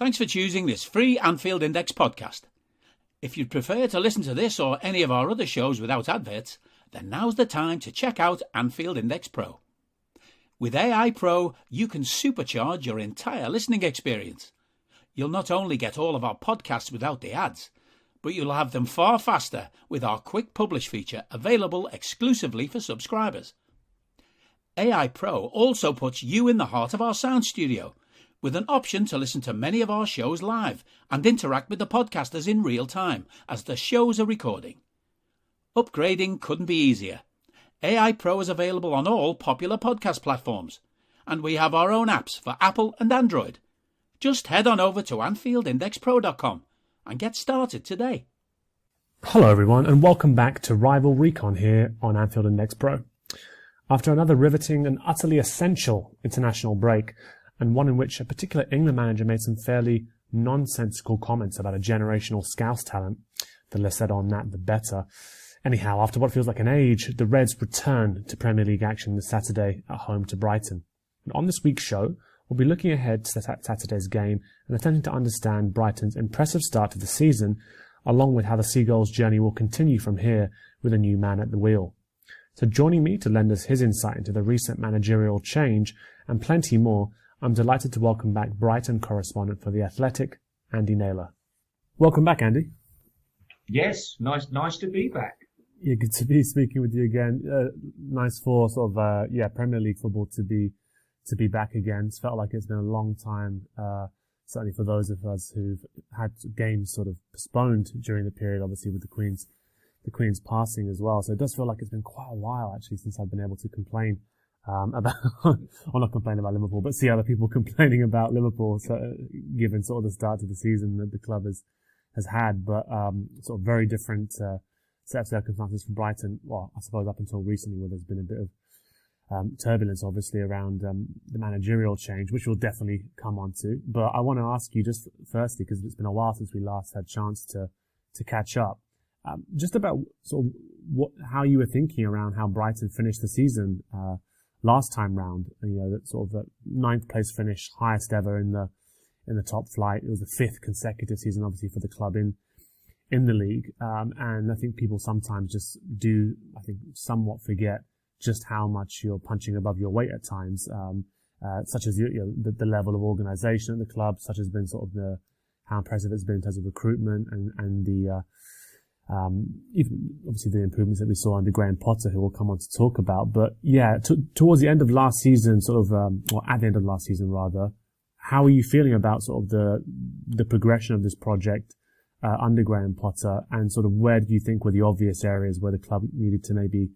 Thanks for choosing this free Anfield Index podcast. If you'd prefer to listen to this or any of our other shows without adverts, then now's the time to check out Anfield Index Pro. With AI Pro, you can supercharge your entire listening experience. You'll not only get all of our podcasts without the ads, but you'll have them far faster with our quick publish feature available exclusively for subscribers. AI Pro also puts you in the heart of our sound studio, with an option to listen to many of our shows live and interact with the podcasters in real time as the shows are recording. Upgrading couldn't be easier. AI Pro is available on all popular podcast platforms, and we have our own apps for Apple and Android. Just head on over to AnfieldIndexPro.com and get started today. Hello everyone, and welcome back to Rival Recon here on Anfield Index Pro. After another riveting and utterly essential international break, and one in which a particular England manager made some fairly nonsensical comments about a generational Scouse talent, the less said on that, the better. Anyhow, after what feels like an age, the Reds return to Premier League action this Saturday at home to Brighton. And on this week's show, we'll be looking ahead to Saturday's game and attempting to understand Brighton's impressive start to the season, along with how the Seagulls' journey will continue from here with a new man at the wheel. So joining me to lend us his insight into the recent managerial change and plenty more, I'm delighted to welcome back Brighton correspondent for The Athletic, Andy Naylor. Welcome back, Andy. Yes, nice to be back. Yeah, good to be speaking with you again. Nice for sort of Premier League football to be back again. It's felt like it's been a long time, certainly for those of us who've had games sort of postponed during the period, obviously with the Queen's passing as well. So it does feel like it's been quite a while actually since I've been able to complain about, or not complain about Liverpool, but see other people complaining about Liverpool, so, given sort of the start to the season that the club has had. But sort of very different set of circumstances for Brighton. Well, I suppose up until recently, where there's been a bit of turbulence, obviously, around the managerial change, which we'll definitely come on to. But I want to ask you just firstly, because it's been a while since we last had a chance to catch up, just about sort of how you were thinking around how Brighton finished the season last time round. You know, that sort of the 9th place finish, highest ever in the top flight. It was the 5th consecutive season, obviously, for the club in the league. And I think people sometimes just do, I think, somewhat forget just how much you're punching above your weight at times, such as the level of organisation at the club, such as been sort of how impressive it's been in terms of recruitment and the even obviously the improvements that we saw under Graham Potter, who we'll come on to talk about. But yeah, towards the end of last season, or at the end of last season rather, how are you feeling about sort of the progression of this project under Graham Potter, and sort of where do you think were the obvious areas where the club needed to maybe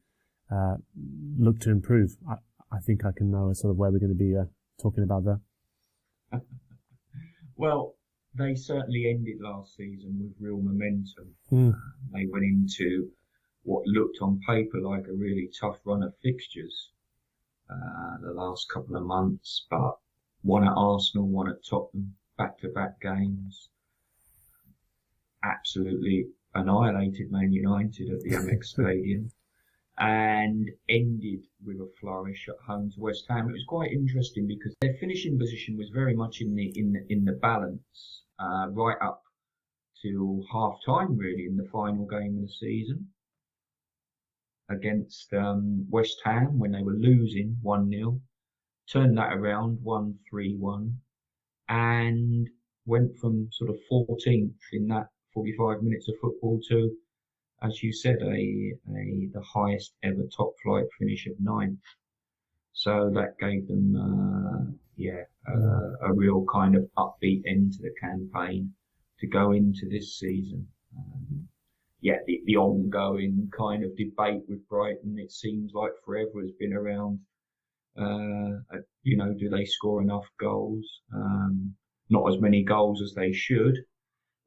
look to improve? I think I can know sort of where we're going to be talking about there. Well, they certainly ended last season with real momentum. They went into what looked on paper like a really tough run of fixtures the last couple of months, but one at Arsenal, one at Tottenham, back-to-back games. Absolutely annihilated Man United at the Amex Stadium, and ended with a flourish at home to West Ham. It was quite interesting because their finishing position was very much in the balance right up till half time, really, in the final game of the season against West Ham, when they were losing 1-0, turned that around 1-3-1, and went from sort of 14th in that 45 minutes of football to, as you said, the highest ever top flight finish of 9th. So that gave them, a real kind of upbeat end to the campaign to go into this season. The ongoing kind of debate with Brighton, it seems like forever, has been around, do they score enough goals? Not as many goals as they should,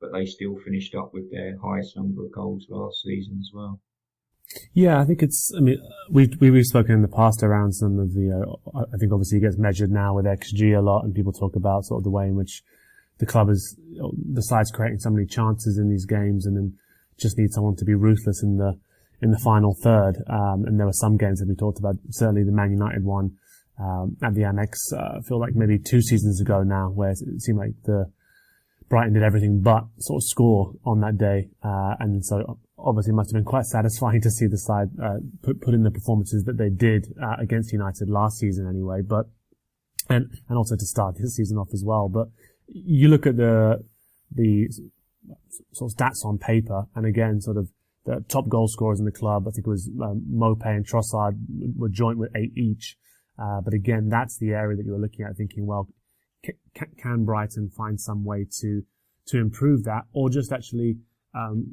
but they still finished up with their highest number of goals last season as well. Yeah, I think we've spoken in the past around some of the, I think obviously it gets measured now with XG a lot, and people talk about sort of the way in which the club is, besides creating so many chances in these games, and then just need someone to be ruthless in the final third. And there were some games that we talked about, certainly the Man United one, at the Amex, I feel like maybe 2 seasons ago now, where it seemed like the Brighton did everything but sort of score on that day, and so obviously it must have been quite satisfying to see the side put in the performances that they did against United last season anyway, but and also to start this season off as well. But you look at the sort of stats on paper, and again, sort of the top goal scorers in the club, I think it was Mopé and Trossard were joint with 8 each. But again, that's the area that you were looking at, thinking, well, can Brighton find some way to improve that, or just actually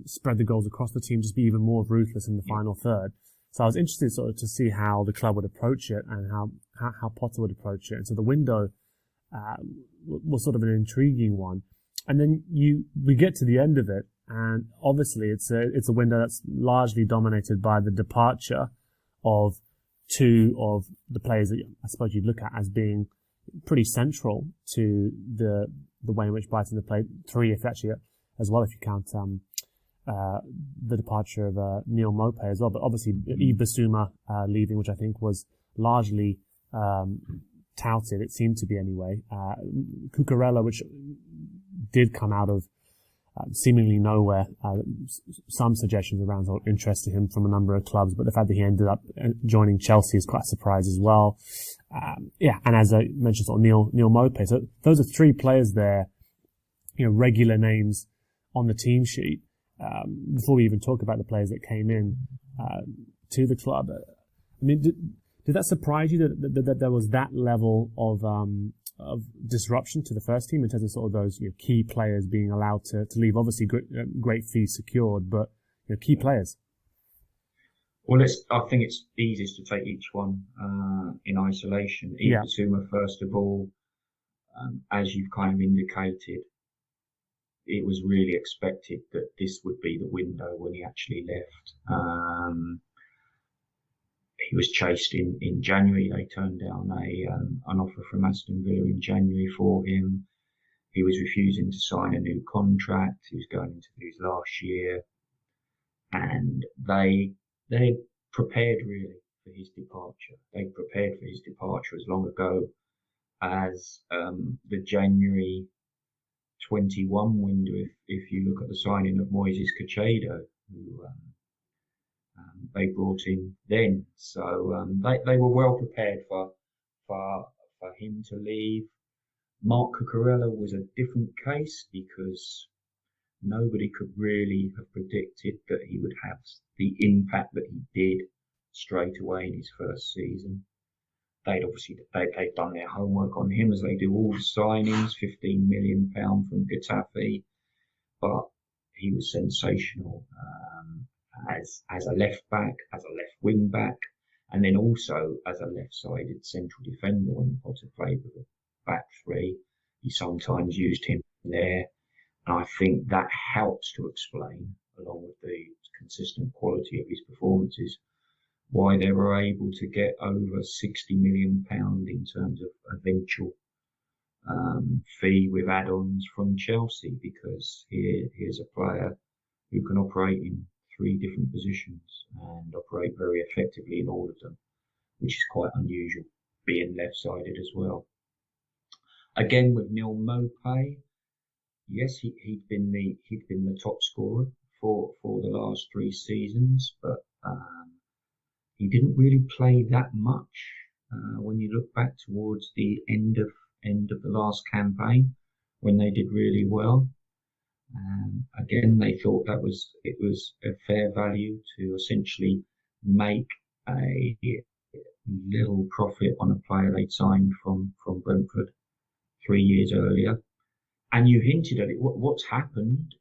spread the goals across the team, just be even more ruthless in the final third? So I was interested sort of to see how the club would approach it and how Potter would approach it. And so the window was sort of an intriguing one. And then we get to the end of it, and obviously it's a window that's largely dominated by the departure of 2 of the players that I suppose you'd look at as being pretty central to the way in which Brighton have played. 3, if actually as well, if you count the departure of Neil Mopé as well. But obviously Yves Bissouma leaving, which I think was largely touted. It seemed to be anyway. Cucurella, which did come out of seemingly nowhere. Some suggestions around sort of interest to him from a number of clubs, but the fact that he ended up joining Chelsea is quite a surprise as well. And as I mentioned, sort of Neil Mopé. So those are 3 players there, regular names on the team sheet. Before we even talk about the players that came in to the club, I mean, did that surprise you that there was that level of disruption to the first team in terms of sort of those key players being allowed to leave? Obviously, great fees secured, but key players. Well, I think it's easiest to take each one in isolation. Yves Bissouma, first of all, as you've kind of indicated, it was really expected that this would be the window when he actually left. He was chased in January. They turned down an offer from Aston Villa in January for him. He was refusing to sign a new contract. He was going into his last year, and they prepared really for his departure. They prepared for his departure as long ago as the January 21 window. If you look at the signing of Moises Caicedo, who they brought in then, so they were well prepared for him to leave. Marc Cucurella was a different case because nobody could really have predicted that he would have the impact that he did straight away in his first season. They'd done their homework on him, as they do all the signings. £15 million from Getafe, but he was sensational as a left back, as a left wing back, and then also as a left-sided central defender when Potter played with a back 3. He sometimes used him there, and I think that helps to explain, along with the consistent quality of his performances, why they were able to get over £60 million in terms of eventual fee with add-ons from Chelsea, because here's a player who can operate in 3 different positions and operate very effectively in all of them, which is quite unusual, being left-sided as well. Again with Neil Mopé, yes, he'd been the top scorer for the last 3 seasons, but he didn't really play that much when you look back towards the end of the last campaign when they did really well. Again, they thought it was a fair value to essentially make a little profit on a player they'd signed from Brentford 3 years earlier. And you hinted at it. What's happened?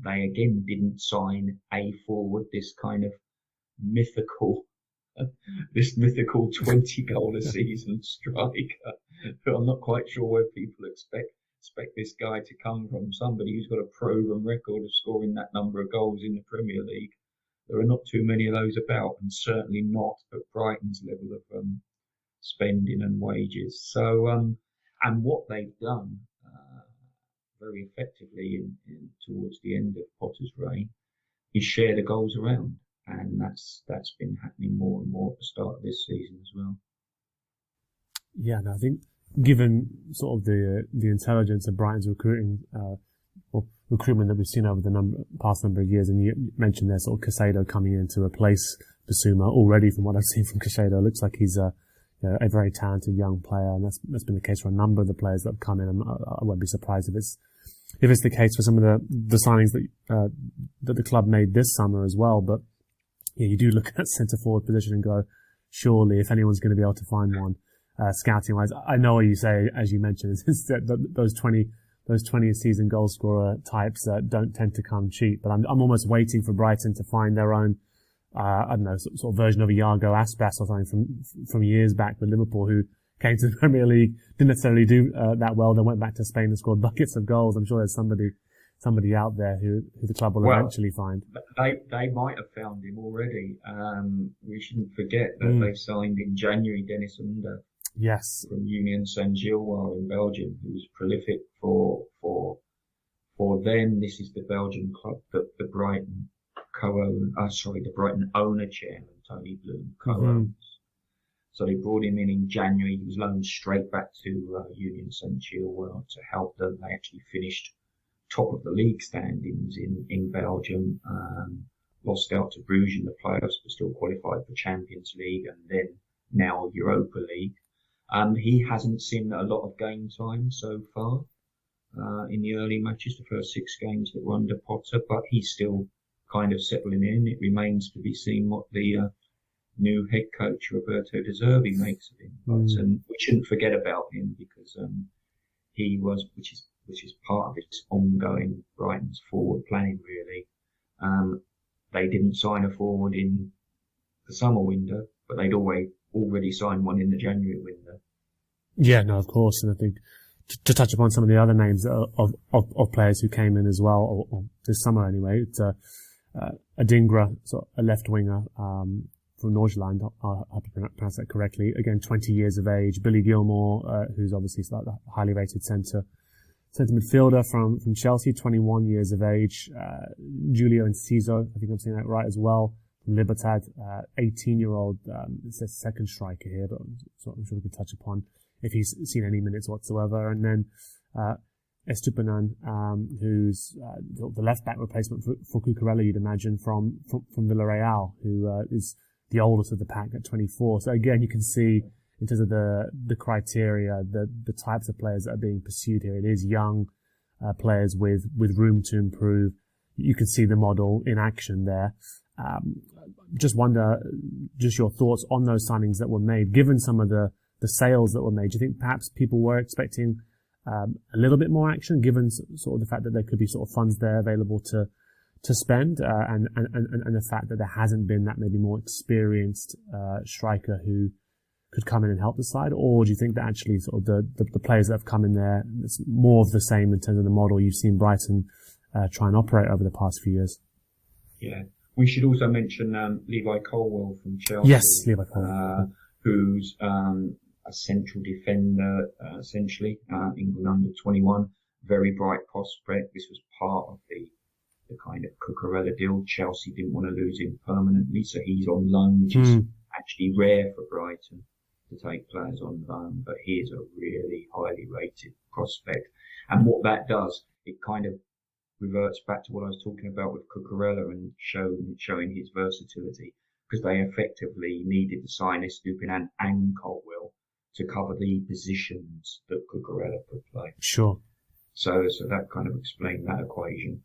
They again didn't sign a forward, this kind of mythical 20-goal a season striker, who I'm not quite sure where people expect this guy to come from. Somebody who's got a proven record of scoring that number of goals in the Premier League. There are not too many of those about, and certainly not at Brighton's level of spending and wages. So, and what they've done very effectively towards the end of Potter's reign is share the goals around, and that's been happening more and more at the start of this season as well. Yeah, and I think given sort of the intelligence of Brighton's recruiting, recruitment that we've seen over the past number of years. And you mentioned there sort of Caicedo coming in to replace Bissouma. Already, from what I've seen from Caicedo, it looks like he's a very talented young player, and that's been the case for a number of the players that have come in. And I won't be surprised if it's the case for some of the signings that the club made this summer as well. But yeah, you do look at that centre forward position and go, surely if anyone's going to be able to find one, scouting wise, I know what you say, as you mentioned, is that those 20 a season goal scorer types don't tend to come cheap. But I'm almost waiting for Brighton to find their own, I don't know, sort of version of Iago Aspas or something from years back with Liverpool, who came to the Premier League, didn't necessarily do that well, then went back to Spain and scored buckets of goals. I'm sure there's somebody out there who the club will eventually find. They might have found him already. We shouldn't forget that they signed in January Dennis Under. Yes. From Union Saint-Gilloise in Belgium, who was prolific for them. This is the Belgian club that the Brighton the Brighton owner chairman, Tony Bloom, co-owns. So they brought him in January. He was loaned straight back to Union Saint-Gilloise to help them. They actually finished top of the league standings in Belgium, lost out to Bruges in the playoffs, but still qualified for Champions League and then now Europa League. He hasn't seen a lot of game time so far in the early matches, the first 6 games that were under Potter, but he's still kind of settling in. It remains to be seen what the new head coach Roberto De Zerbi makes of him. But we shouldn't forget about him because he was, which is part of its ongoing Brighton's forward planning really. They didn't sign a forward in the summer window, but they'd already signed one in the January window. Yeah, no, of course. And I think to touch upon some of the other names of players who came in as well, or this summer anyway, it's Adingra, so a left winger from Nordsjælland, I hope I pronounce that correctly. Again, 20 years of age. Billy Gilmore, who's obviously a highly rated centre midfielder from Chelsea, 21 years of age. Julio Enciso, I think I'm saying that right as well, from Libertad, 18-year-old, it says second striker here, but I'm sure we can touch upon if he's seen any minutes whatsoever. And then Estupinan, who's the left-back replacement for Cucurella, you'd imagine, from Villarreal, who is the oldest of the pack at 24. So again, you can see in terms of the criteria, the types of players that are being pursued here. It is young players with room to improve. You can see the model in action there. Just wonder, just your thoughts on those signings that were made, given some of the sales that were made. Do you think perhaps people were expecting a little bit more action, given sort of the fact that there could be sort of funds there available to spend, and the fact that there hasn't been that maybe more experienced striker who could come in and help the side? Or do you think that actually sort of the players that have come in there, it's more of the same in terms of the model you've seen Brighton try and operate over the past few years? Yeah. We should also mention Levi Colwill from Chelsea. Yes, Levi Colwill. Who's a central defender, essentially, England under 21. Very bright prospect. This was part of the kind of Cucurella deal. Chelsea didn't want to lose him permanently, so he's on loan, which is actually rare for Brighton to take players on loan, but he is a really highly rated prospect. And what that does, it kind of reverts back to what I was talking about with Cucurella and showing his versatility, because they effectively needed to sign Estupinan and Colwill to cover the positions that Cucurella could play. Sure. So that kind of explained that equation.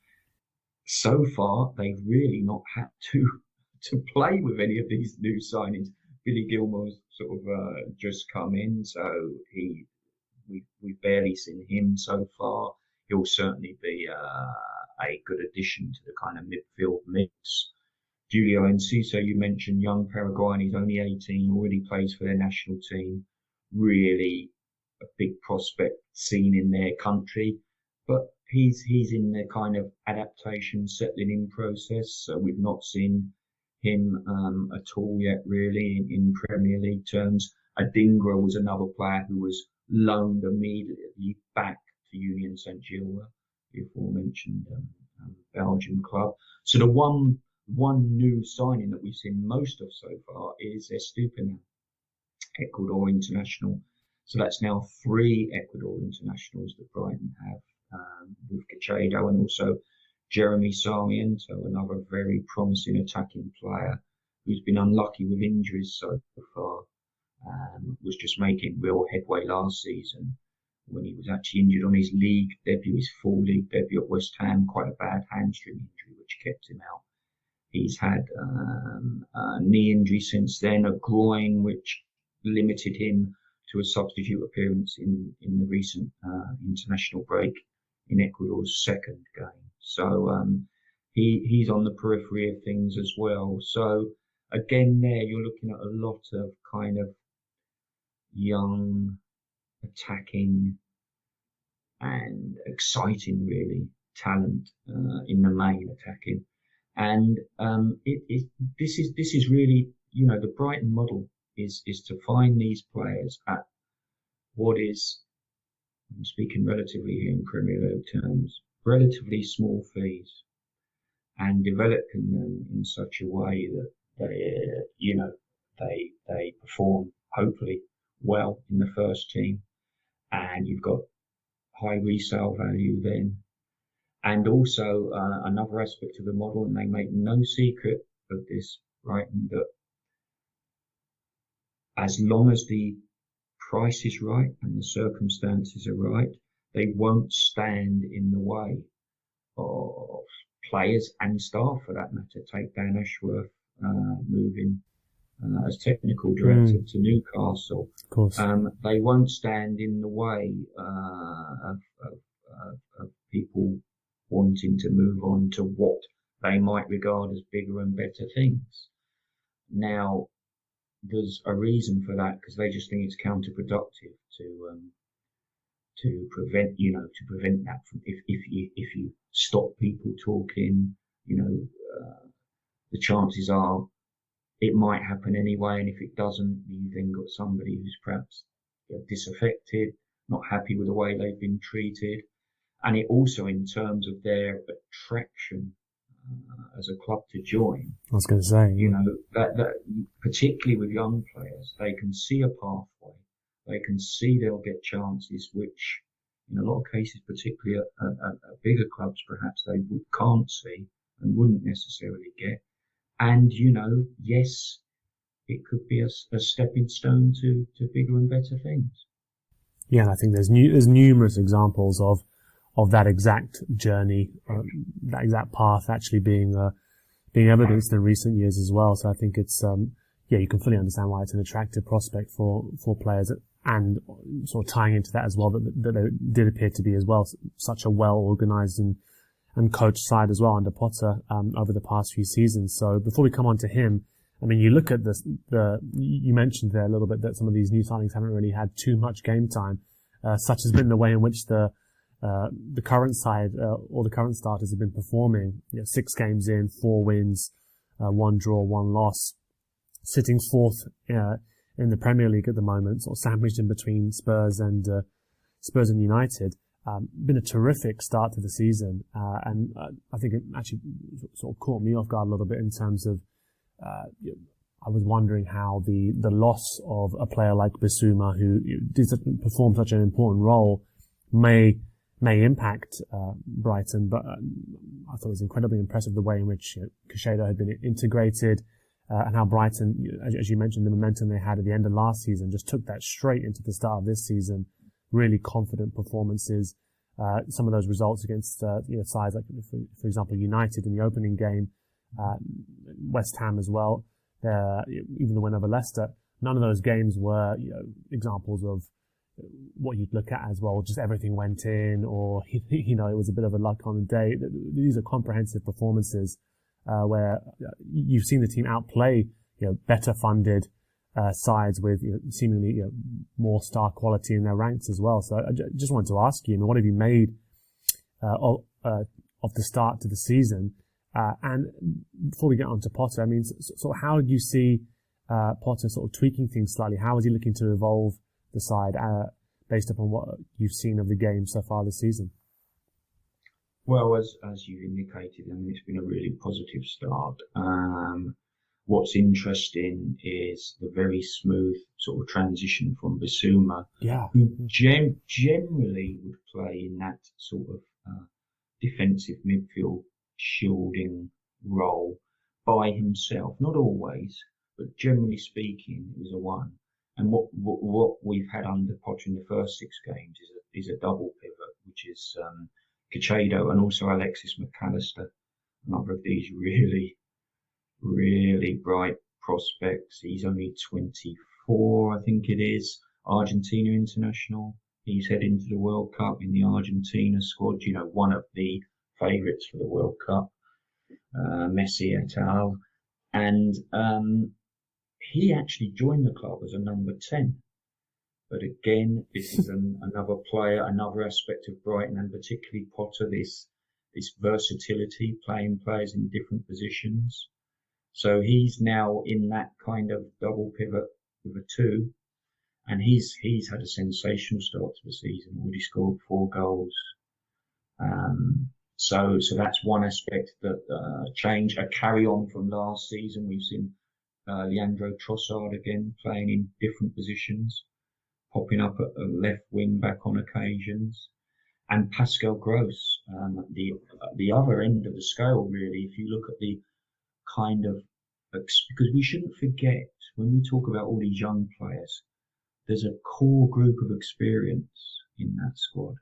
So far, they've really not had to play with any of these new signings. Billy Gilmore's sort of just come in, so we've barely seen him so far. He'll certainly be a good addition to the kind of midfield mix. Julio Enciso, you mentioned, young Paraguayan, he's only 18, already plays for their national team. Really a big prospect seen in their country, but he's in the kind of adaptation, settling in process. So we've not seen him at all yet, really, in Premier League terms. Adingra was another player who was loaned immediately back to Union Saint-Gilloise, the aforementioned Belgian club. So the one new signing that we've seen most of so far is Estupinan, Ecuador international. So that's now 3 Ecuador internationals that Brighton have with Caicedo, and also Jeremy Sarmiento, another very promising attacking player who's been unlucky with injuries so far. Was just making real headway last season when he was actually injured on his league debut, his full league debut at West Ham, quite a bad hamstring injury which kept him out. He's had a knee injury since then, a groin which limited him to a substitute appearance in the recent international break in Ecuador's second game. So he's on the periphery of things as well. So again, there you're looking at a lot of kind of young, attacking, and exciting, really, talent in the main attacking. And this is really, the Brighton model is to find these players at what is, I'm speaking relatively here in Premier League terms, relatively small fees, and developing them in such a way that they perform hopefully well in the first team, and you've got high resale value then. And also another aspect of the model, and they make no secret of this, right, that as long as the price is right and the circumstances are right, they won't stand in the way of players and staff, for that matter. Take Dan Ashworth moving as technical director to Newcastle. Of course. They won't stand in the way of people wanting to move on to what they might regard as bigger and better things. Now, there's a reason for that, because they just think it's counterproductive to prevent that from, if you stop people talking, the chances are it might happen anyway, and if it doesn't, you've then got somebody who's perhaps disaffected, not happy with the way they've been treated. And it also, in terms of their attraction as a club to join, I was going to say, that particularly with young players, they can see a pathway, they can see they'll get chances, which in a lot of cases, particularly at bigger clubs, perhaps they can't see and wouldn't necessarily get. And yes, it could be a stepping stone to bigger and better things. Yeah, and I think there's numerous examples of that exact journey, that exact path actually being evidenced in recent years as well. So I think it's, you can fully understand why it's an attractive prospect for players, and sort of tying into that as well, that there did appear to be as well such a well-organized and coached side as well under Potter, over the past few seasons. So before we come on to him, I mean, you look at this, you mentioned there a little bit that some of these new signings haven't really had too much game time. Such has been the way in which the current side, or the current starters have been performing. 6 games in, 4 wins, 1 draw, 1 loss, sitting fourth in the Premier League at the moment, sort of sandwiched in between Spurs and United. Been a terrific start to the season, and I think it actually sort of caught me off guard a little bit in terms of I was wondering how the loss of a player like Bissouma, who did perform such an important role, may impact Brighton, but I thought it was incredibly impressive the way in which Caicedo had been integrated, and how Brighton, as you mentioned, the momentum they had at the end of last season just took that straight into the start of this season. Really confident performances. Some of those results against sides like, for example, United in the opening game, West Ham as well. Even the win over Leicester. None of those games were examples of what you'd look at as well. Just everything went in, or it was a bit of a luck on the day. These are comprehensive performances where you've seen the team outplay better funded sides with seemingly more star quality in their ranks as well. So I just wanted to ask you, what have you made of the start to the season? And before we get on to Potter, I mean, so how do you see Potter sort of tweaking things slightly? How is he looking to evolve the side based upon what you've seen of the game so far this season? Well, as you indicated, I mean, it's been a really positive start. what's interesting is the very smooth sort of transition from Bissouma, who generally would play in that sort of defensive midfield shielding role by himself. Not always, but generally speaking, it was a one. And what we've had under Potter in the first 6 games is a double pivot, which is Caicedo and also Alexis McAllister, another of these really, really bright prospects. He's only 24, I think it is, Argentina international. He's heading to the World Cup in the Argentina squad, you know, one of the favourites for the World Cup, Messi et al. And he actually joined the club as a number 10. But again, this is another player, another aspect of Brighton, and particularly Potter, this versatility, playing players in different positions. So he's now in that kind of double pivot with a 2, and he's had a sensational start to the season. Already scored 4 goals. So that's one aspect that change, a carry on from last season. We've seen Leandro Trossard again playing in different positions, popping up at the left wing back on occasions, and Pascal Gross, the other end of the scale really. If you look at the kind of, because we shouldn't forget when we talk about all these young players, there's a core group of experience in that squad,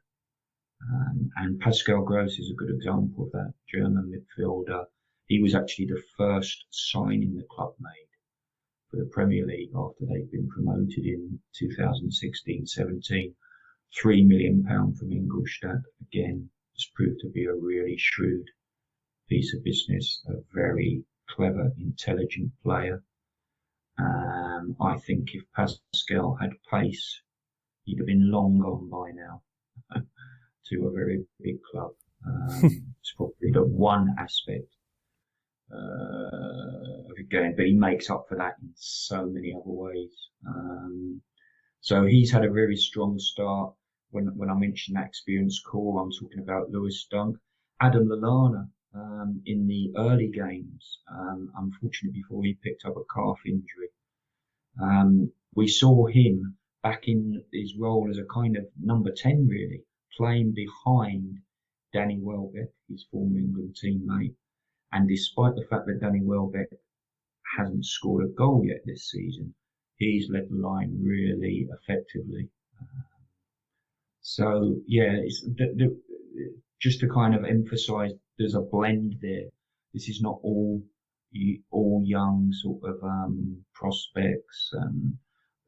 and Pascal Gross is a good example of that. German midfielder. He was actually the first signing the club made for the Premier League after they'd been promoted in 2016-17. £3 million from Ingolstadt. Again, has proved to be a really shrewd piece of business, a very clever, intelligent player. I think if Pascal had pace, he'd have been long gone by now to a very big club. It's probably the one aspect of the game, but he makes up for that in so many other ways. So he's had a very strong start. When I mention that experienced core, I'm talking about Lewis Dunk, Adam Lallana in the early games, unfortunately before he picked up a calf injury. We saw him back in his role as a kind of number 10 really, playing behind Danny Welbeck, his former England teammate. And despite the fact that Danny Welbeck hasn't scored a goal yet this season, he's led the line really effectively. So yeah, it's just to kind of emphasise, there's a blend there. This is not all young sort of prospects.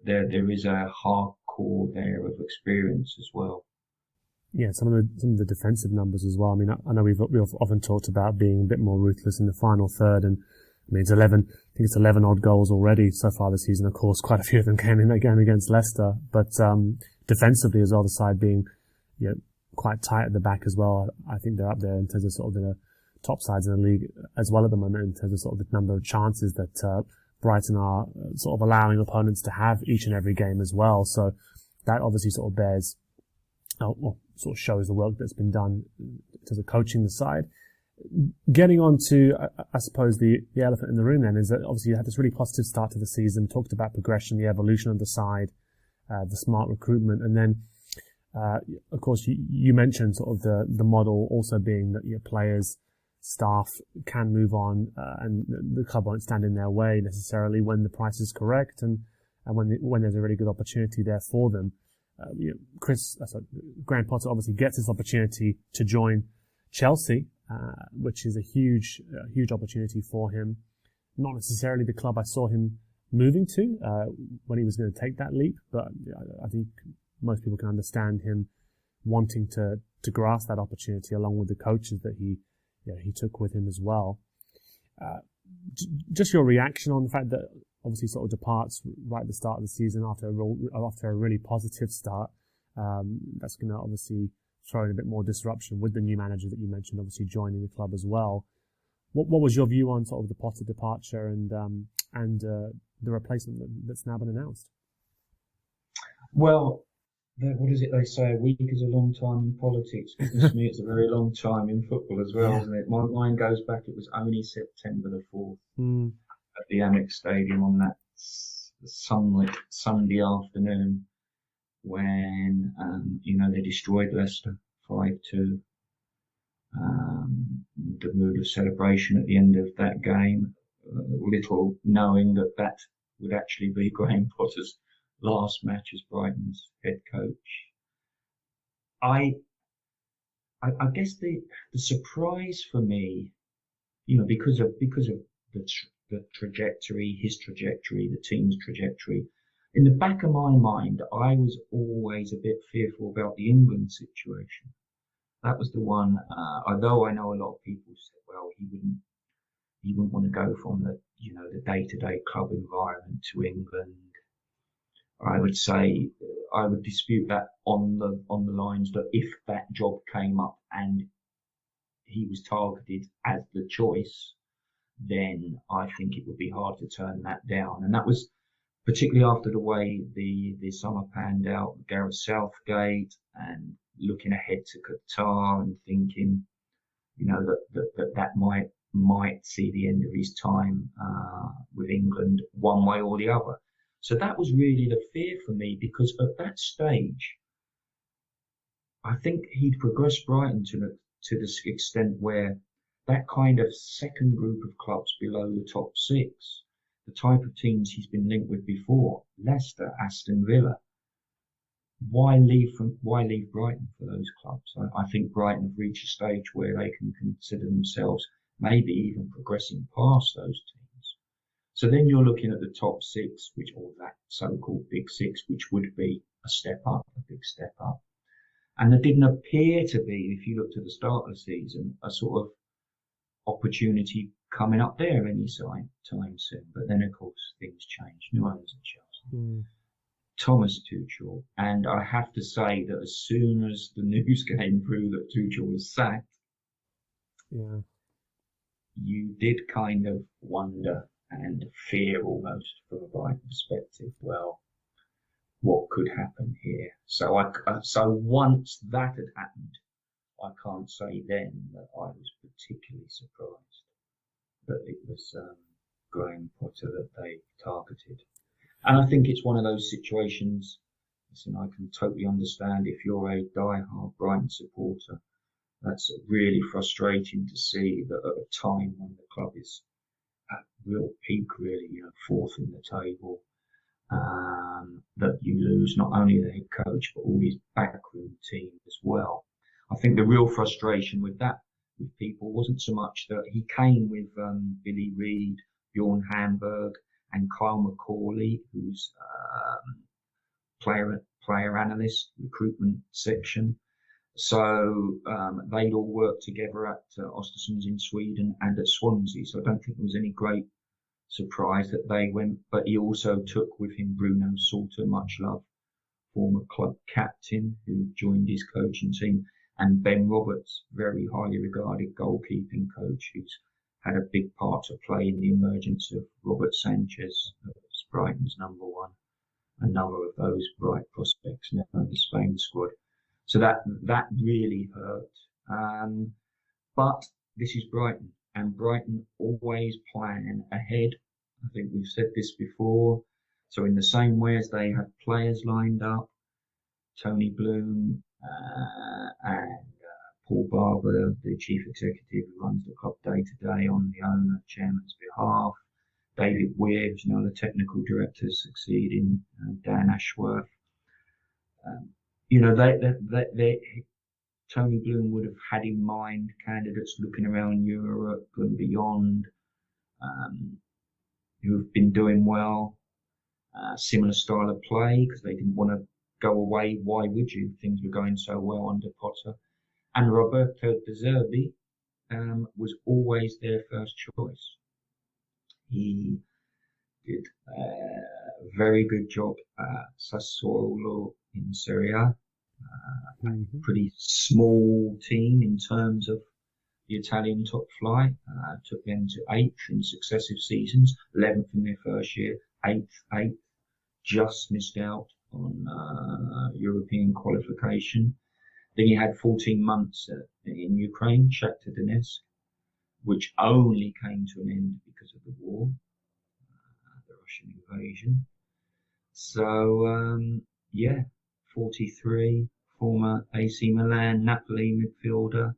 There is a hardcore there of experience as well. Yeah, some of the defensive numbers as well. I mean, I know we've often talked about being a bit more ruthless in the final third, and I mean, I think it's 11 odd goals already so far this season. Of course, quite a few of them came in that game against Leicester, but defensively as well, the side being, you know, quite tight at the back as well. I think they're up there in terms of sort of the top sides in the league as well at the moment, in terms of sort of the number of chances that Brighton are sort of allowing opponents to have each and every game as well. So that obviously sort of bears, well, sort of shows the work that's been done in terms of coaching the side. Getting on to, I suppose, the elephant in the room then is that obviously you had this really positive start to the season. We talked about progression, the evolution of the side, the smart recruitment, and then, of course, you mentioned sort of the model also being that your players, staff can move on, and the club won't stand in their way necessarily when the price is correct and when there's a really good opportunity there for them. Graham Potter obviously gets this opportunity to join Chelsea, which is a huge opportunity for him. Not necessarily the club I saw him moving to when he was going to take that leap, but I think most people can understand him wanting to grasp that opportunity along with the coaches that he took with him as well. Just your reaction on the fact that obviously sort of departs right at the start of the season after a really positive start. That's going to obviously throw in a bit more disruption with the new manager that you mentioned, obviously joining the club as well. What was your view on sort of the Potter departure and the replacement that's now been announced? Well, what is it they say? A week is a long time in politics. Goodness me, it's a very long time in football as well, isn't it? My mind goes back, it was only September the 4th. at the Amex Stadium on that sunlit Sunday afternoon when they destroyed Leicester 5-2. The mood of celebration at the end of that game, little knowing that would actually be Graham Potter's last match as Brighton's head coach. I guess the surprise for me, because of the trajectory, his trajectory, the team's trajectory, in the back of my mind, I was always a bit fearful about the England situation. That was the one, although I know a lot of people said, well, he wouldn't want to go from the day-to-day club environment to England. I would say, I would dispute that on the lines that if that job came up and he was targeted as the choice, then I think it would be hard to turn that down. And that was particularly after the way the summer panned out, Gareth Southgate, and looking ahead to Qatar and thinking, that might see the end of his time with England one way or the other. So that was really the fear for me, because at that stage, I think he'd progressed Brighton to this extent where that kind of second group of clubs below the top six, the type of teams he's been linked with before, Leicester, Aston Villa, why leave Brighton for those clubs? I think Brighton have reached a stage where they can consider themselves maybe even progressing past those teams. So then you're looking at the top six, or that so-called big six, which would be a big step up. And there didn't appear to be, if you looked at the start of the season, a sort of opportunity coming up there any time soon. But then, of course, things changed. New owners at Chelsea. Thomas Tuchel. And I have to say that as soon as the news came through that Tuchel was sacked, you did kind of wonder and fear almost from a Brighton perspective, well, what could happen here? So once that had happened, I can't say then that I was particularly surprised that it was Graham Potter that they targeted. And I think it's one of those situations, listen, I can totally understand if you're a die-hard Brighton supporter, that's really frustrating to see that at a time when the club is at real peak, really, fourth in the table, that you lose not only the head coach, but all his backroom team as well. I think the real frustration with people wasn't so much that he came with Billy Reid, Bjorn Hamburg, and Kyle McCauley, who's player analyst, recruitment section. So they'd all worked together at Östersunds in Sweden and at Swansea. So I don't think there was any great surprise that they went. But he also took with him Bruno Salter, much loved former club captain, who joined his coaching team, and Ben Roberts, very highly regarded goalkeeping coach, who's had a big part to play in the emergence of Robert Sanchez, as Brighton's number one, another of those bright prospects now in the Spain squad. So that really hurt. But this is Brighton, and Brighton always plan ahead. I think we've said this before. So in the same way as they have players lined up, Tony Bloom and Paul Barber, the chief executive who runs the club day to day on the owner chairman's behalf, David Weir, who's now the technical director, succeeding Dan Ashworth. Tony Bloom would have had in mind candidates looking around Europe and beyond, who have been doing well, similar style of play, because they didn't want to go away. Why would you? Things were going so well under Potter. And Roberto De Zerbi was always their first choice. He did a very good job at Sassuolo in Serie A. Pretty small team in terms of the Italian top flight. Took them to 8th in successive seasons, 11th in their first year, 8th, just missed out on European qualification. Then he had 14 months in Ukraine, Shakhtar Donetsk, which only came to an end because of the war. Russian invasion. So, 43, former AC Milan, Napoli midfielder.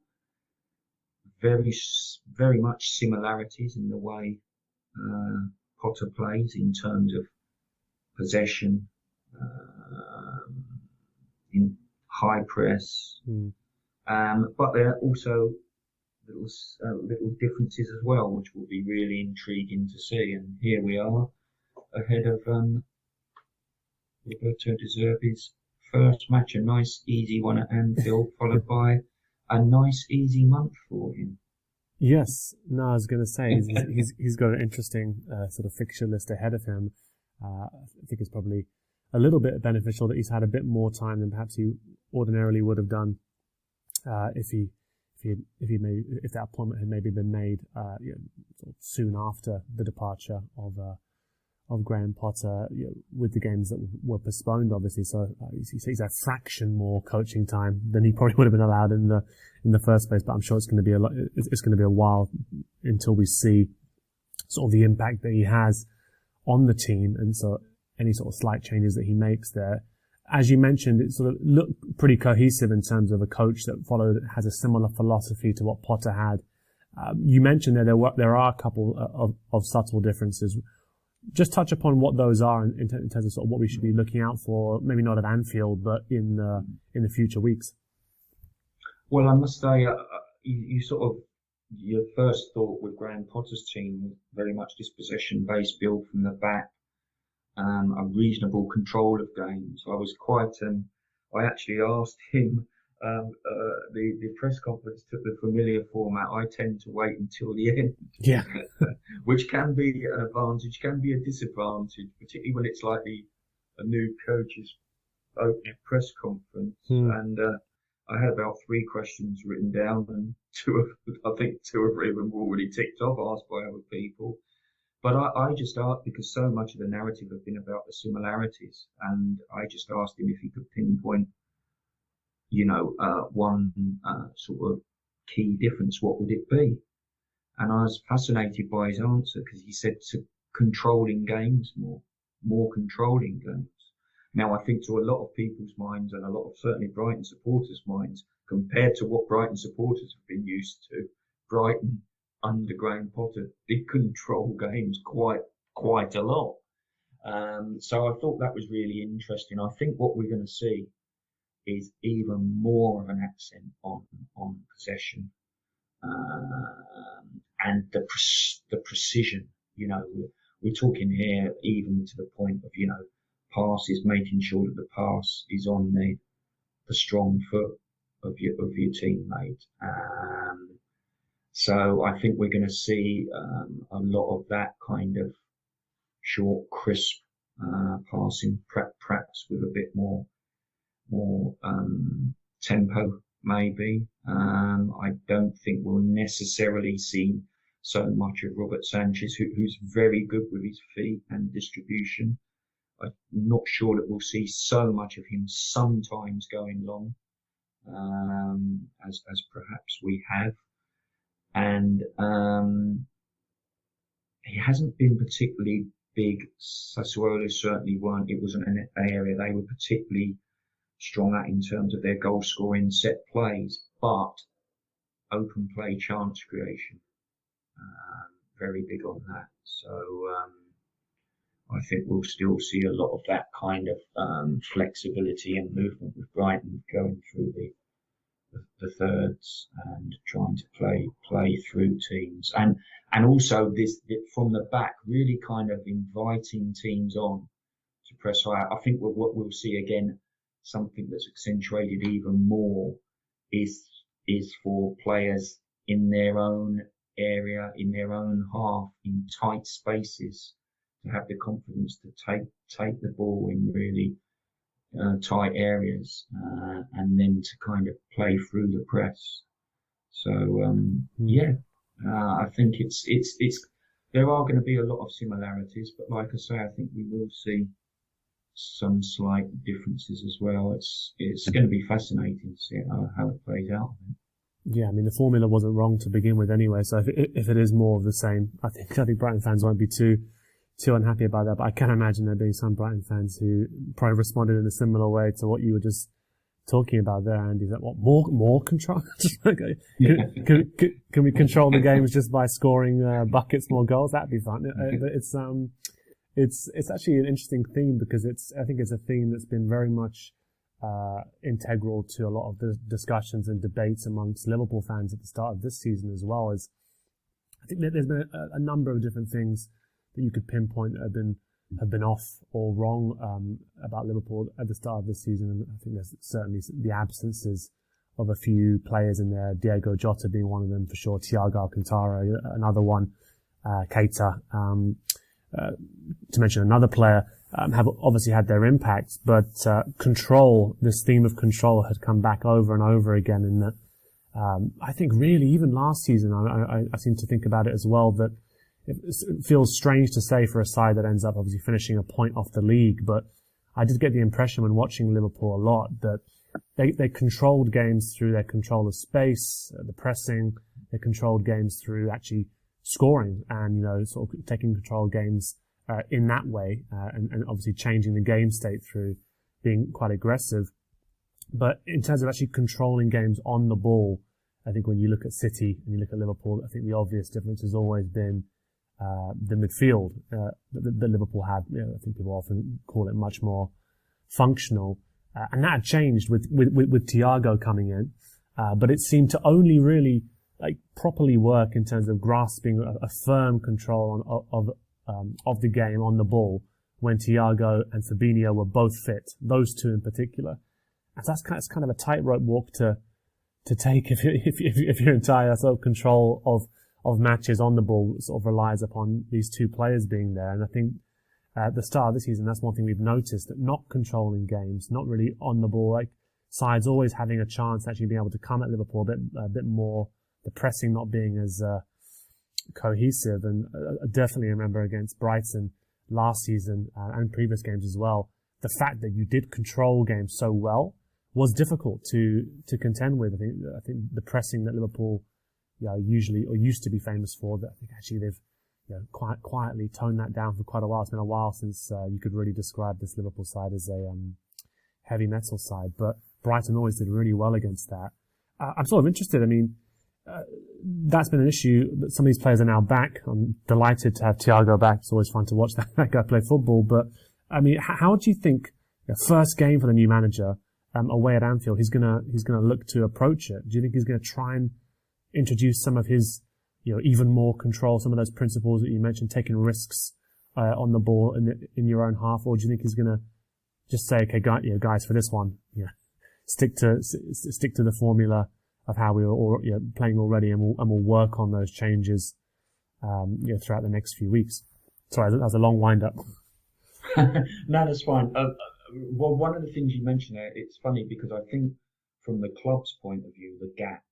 Very much similarities in the way Potter plays in terms of possession, in high press. But there are also little differences as well, which will be really intriguing to see. And here we are, ahead of Roberto De Zerbi's first match, a nice easy one at Anfield, followed by a nice easy month for him. Yes, no, I was going to say he's got an interesting sort of fixture list ahead of him. I think it's probably a little bit beneficial that he's had a bit more time than perhaps he ordinarily would have done if that appointment had maybe been made sort of soon after the departure of Graham Potter, with the games that were postponed, obviously. So he's had a fraction more coaching time than he probably would have been allowed in the first place. But I'm sure it's going to be it's going to be a while until we see sort of the impact that he has on the team, and so any sort of slight changes that he makes there. As you mentioned, it sort of looked pretty cohesive in terms of a coach that has a similar philosophy to what Potter had. You mentioned there are a couple of subtle differences. Just touch upon what those are in terms of sort of what we should be looking out for, maybe not at Anfield, but in the future weeks. Well, I must say, your first thought with Graham Potter's team was very much this possession-based build from the back, a reasonable control of games. I was I actually asked him, the press conference took the familiar format. I tend to wait until the end. Yeah. Which can be an advantage, can be a disadvantage, particularly when it's like a new coach's opening press conference. And I had about 3 questions written down, and I think two or three of them were already ticked off, asked by other people. But I just asked, because so much of the narrative had been about the similarities, and I just asked him if he could pinpoint, one sort of key difference. What would it be? And I was fascinated by his answer, because he said to controlling games more controlling games. Now, I think to a lot of people's minds, and a lot of certainly Brighton supporters' minds, compared to what Brighton supporters have been used to, Brighton under Graham Potter did control games quite a lot. So I thought that was really interesting. I think what we're going to see is even more of an accent on possession, and the precision. We're talking here even to the point of passes, making sure that the pass is on the strong foot of your teammate. So I think we're going to see a lot of that kind of short, crisp passing, perhaps with a bit more tempo, maybe. I don't think we'll necessarily see so much of Robert Sanchez, who's very good with his feet and distribution. I'm not sure that we'll see so much of him sometimes going long, as perhaps we have. And he hasn't been particularly big. Sassuolo certainly weren't. It wasn't an area they were particularly strong at in terms of their goal scoring set plays, but open play chance creation, very big on that. So I think we'll still see a lot of that kind of flexibility and movement with Brighton going through the thirds and trying to play through teams, and also this from the back, really kind of inviting teams on to press higher. I think what we'll see again, something that's accentuated even more, is for players in their own area, in their own half, in tight spaces, to have the confidence to take the ball in really tight areas, and then to kind of play through the press. So I think it's there are going to be a lot of similarities, but like I say, I think we will see some slight differences as well. It's going to be fascinating to see how it plays out. Yeah, I mean, the formula wasn't wrong to begin with anyway. So if it is more of the same, I think Brighton fans won't be too too unhappy about that, but I can imagine there being some Brighton fans who probably responded in a similar way to what you were just talking about there, Andy. That what more control? Can we control the games just by scoring buckets, more goals? That'd be fun. But it's actually an interesting theme because I think it's a theme that's been very much integral to a lot of the discussions and debates amongst Liverpool fans at the start of this season as well. As I think that there's been a number of different things that you could pinpoint that have been off or wrong about Liverpool at the start of this season. And I think there's certainly the absences of a few players in there, Diego Jota being one of them for sure, Thiago Alcantara, another one, Keita, to mention another player, have obviously had their impact, but control, this theme of control had come back over and over again in that I think really even last season, I seem to think about it as well, that it feels strange to say for a side that ends up obviously finishing a point off the league, but I did get the impression when watching Liverpool a lot that they controlled games through their control of space, the pressing. They controlled games through actually scoring and, sort of taking control of games in that way, and obviously changing the game state through being quite aggressive. But in terms of actually controlling games on the ball, I think when you look at City and you look at Liverpool, I think the obvious difference has always been the midfield that Liverpool had. I think people often call it much more functional, and that had changed with Thiago coming in. But it seemed to only really properly work in terms of grasping a firm control of the game on the ball when Thiago and Fabinho were both fit. Those two in particular, and so that's kind of a tightrope walk to take if your entire sort of control of matches on the ball sort of relies upon these two players being there. And I think at the start of the season, that's one thing we've noticed, that not controlling games, not really on the ball, sides always having a chance actually being able to come at Liverpool a bit more, the pressing not being as cohesive. And I definitely remember against Brighton last season and previous games as well, the fact that you did control games so well was difficult to contend with. I think the pressing that Liverpool usually or used to be famous for, that I think actually they've quite quietly toned that down for quite a while. It's been a while since you could really describe this Liverpool side as a heavy metal side, but Brighton always did really well against that. I'm sort of interested. I mean, that's been an issue. Some of these players are now back. I'm delighted to have Thiago back. It's always fun to watch that guy play football. But I mean, how do you think first game for the new manager away at Anfield, he's gonna look to approach it? Do you think he's gonna try and introduce some of his, even more control, some of those principles that you mentioned, taking risks on the ball in your own half, or do you think he's gonna just say, okay, guys, for this one, stick to the formula of how we were playing already, and we'll work on those changes throughout the next few weeks? Sorry, that was a long wind up. No, that's fine. Well, one of the things you mentioned there, it's funny because I think from the club's point of view, the gap,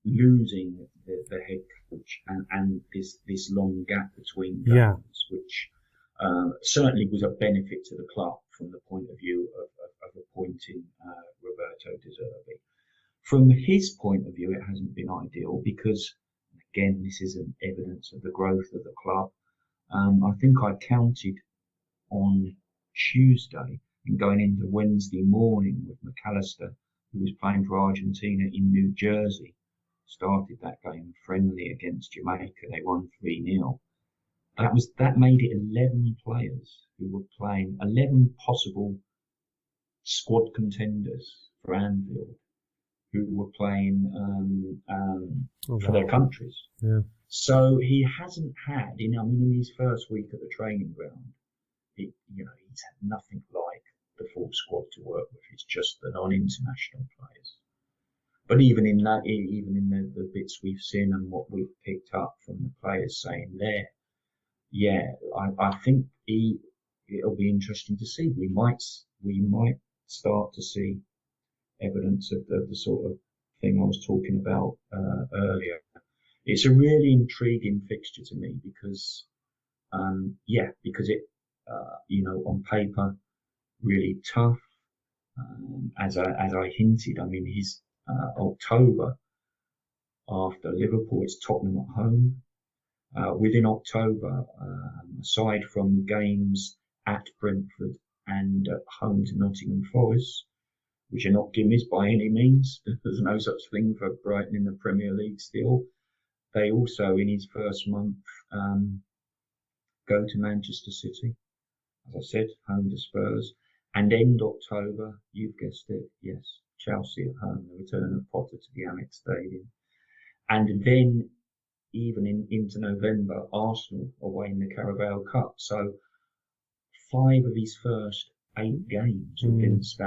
losing the head coach and this long gap between games, which certainly was a benefit to the club from the point of view of appointing Roberto De Zerbi. From his point of view, it hasn't been ideal because, again, this isn't evidence of the growth of the club. I think I counted on Tuesday and going into Wednesday morning with McAllister, who was playing for Argentina in New Jersey, started that game friendly against Jamaica. They won 3-0. That made it 11 players who were playing, 11 possible squad contenders for Anfield who were playing for their countries. Yeah. So he hasn't had, in his first week at the training ground, he's had nothing like the full squad to work with. It's just the non-international players. But even in the bits we've seen and what we've picked up from the players saying there, I think it'll be interesting to see. We might start to see evidence of the sort of thing I was talking about earlier. It's a really intriguing fixture to me because it, on paper, really tough. As I hinted, his October after Liverpool, it's Tottenham at home, Within October, aside from games at Brentford and at home to Nottingham Forest, which are not gimmies by any means. There's no such thing for Brighton in the Premier League still. They also, in his first month, go to Manchester City, as I said, home to Spurs, and end October, you've guessed it, yes, Chelsea at home, the return of Potter to the Amex Stadium. And then, even into November, Arsenal away in the Carabao Cup. So 5 of his first 8 games against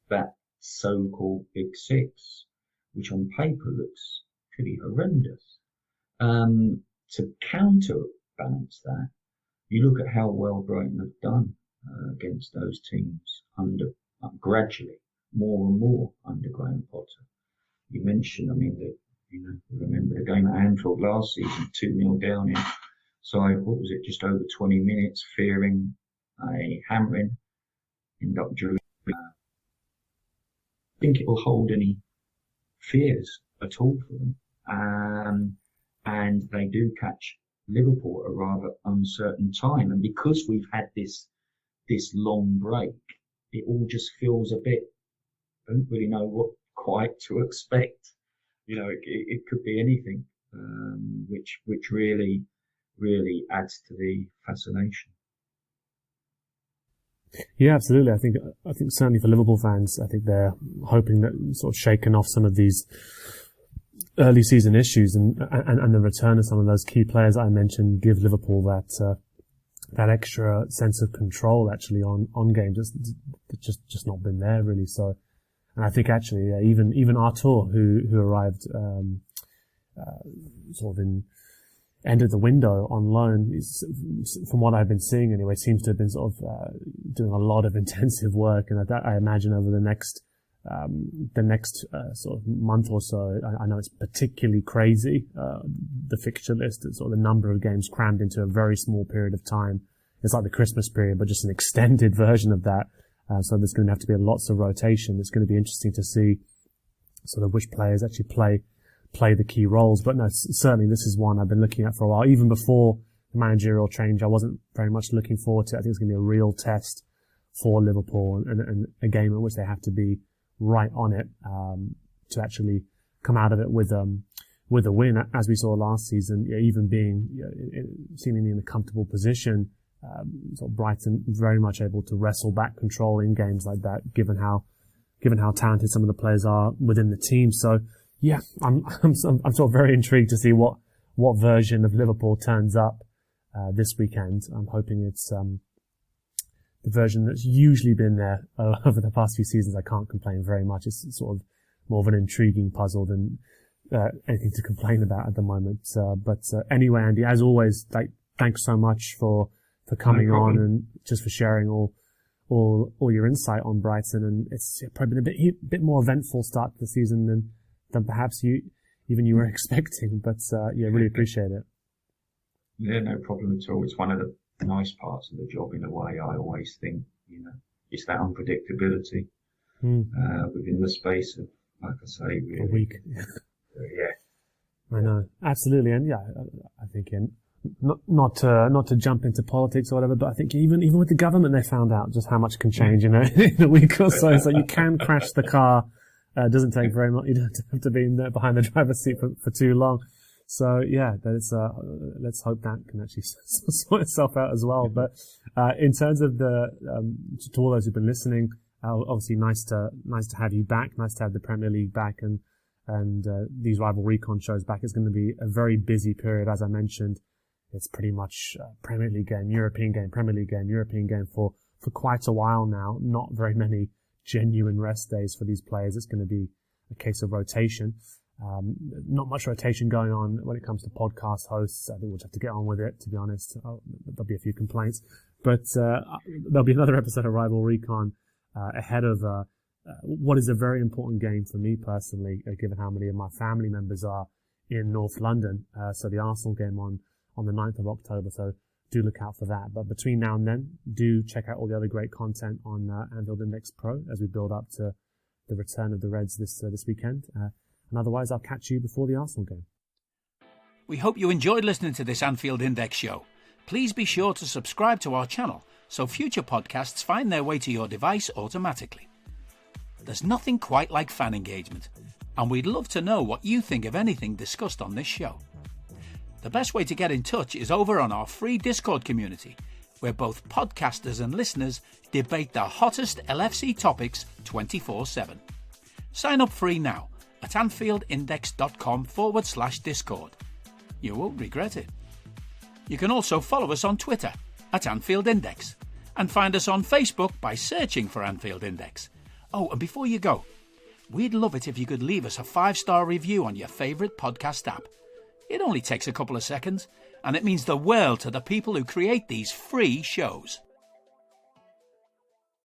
that so-called Big Six, which on paper looks pretty horrendous. To counterbalance that, you look at how well Brighton have done against those teams gradually, more and more under Graham Potter. You mentioned, remember the game at Anfield last season, 2-0 down in, just over 20 minutes, fearing a hammering, end up drawing. I think it will hold any fears at all for them. And they do catch Liverpool at a rather uncertain time. And because we've had this long break, it all just feels a bit, I don't really know what quite to expect. It could be anything, which really, really adds to the fascination. Yeah, absolutely. I think certainly for Liverpool fans, I think they're hoping that sort of shaking off some of these early season issues and the return of some of those key players I mentioned give Liverpool that extra sense of control actually on games. Just not been there really. So, and I think actually even Artur who arrived sort of in end of the window on loan, from what I've been seeing anyway, seems to have been sort of doing a lot of intensive work, and I imagine over the next sort of month or so, I know it's particularly crazy, the fixture list, sort of the number of games crammed into a very small period of time. It's like the Christmas period, but just an extended version of that. So there's going to have to be lots of rotation. It's going to be interesting to see sort of which players actually play the key roles. But no, certainly this is one I've been looking at for a while. Even before the managerial change, I wasn't very much looking forward to it. I think it's going to be a real test for Liverpool and a game in which they have to be right on it to actually come out of it with a win, as we saw last season. Even being seemingly in a comfortable position, sort of Brighton very much able to wrestle back control in games like that, given how talented some of the players are within the team. So yeah, I'm sort of very intrigued to see what version of Liverpool turns up this weekend. I'm hoping it's the version that's usually been there over the past few seasons. I can't complain very much. It's sort of more of an intriguing puzzle than anything to complain about at the moment. But anyway, Andy, as always, thanks so much for coming on and just for sharing all your insight on Brighton. And it's probably been a bit more eventful start to the season than perhaps you were expecting. But really appreciate it. Yeah, no problem at all. It's one of the nice parts of the job in a way. I always think, it's that unpredictability within the space of, like I say, really, a week. Yeah. I know, absolutely, and I think not to jump into politics or whatever, but I think even with the government, they found out just how much can change in a week or so. So you can crash the car. It doesn't take very much. You don't have to be behind the driver's seat for too long. So yeah, let's hope that can actually sort itself out as well. But in terms of to all those who've been listening, obviously nice to have you back. Nice to have the Premier League back and these rival Recon shows back. It's going to be a very busy period, as I mentioned. It's pretty much Premier League game, European game, Premier League game, European game for quite a while now. Not very many genuine rest days for these players. It's going to be a case of rotation. Not much rotation going on when it comes to podcast hosts. I think we'll just have to get on with it, to be honest. There'll be a few complaints. But there'll be another episode of Rival Recon ahead of what is a very important game for me personally, given how many of my family members are in North London. So the Arsenal game on the 9th of October. So do look out for that. But between now and then, do check out all the other great content on Anfield Index Pro as we build up to the return of the Reds this weekend. And otherwise, I'll catch you before the Arsenal game. We hope you enjoyed listening to this Anfield Index show. Please be sure to subscribe to our channel so future podcasts find their way to your device automatically. There's nothing quite like fan engagement, and we'd love to know what you think of anything discussed on this show. The best way to get in touch is over on our free Discord community, where both podcasters and listeners debate the hottest LFC topics 24/7. Sign up free now at anfieldindex.com/Discord. You won't regret it. You can also follow us on Twitter at Anfield Index and find us on Facebook by searching for Anfield Index. Oh, and before you go, we'd love it if you could leave us a 5-star review on your favourite podcast app. It only takes a couple of seconds, and it means the world to the people who create these free shows.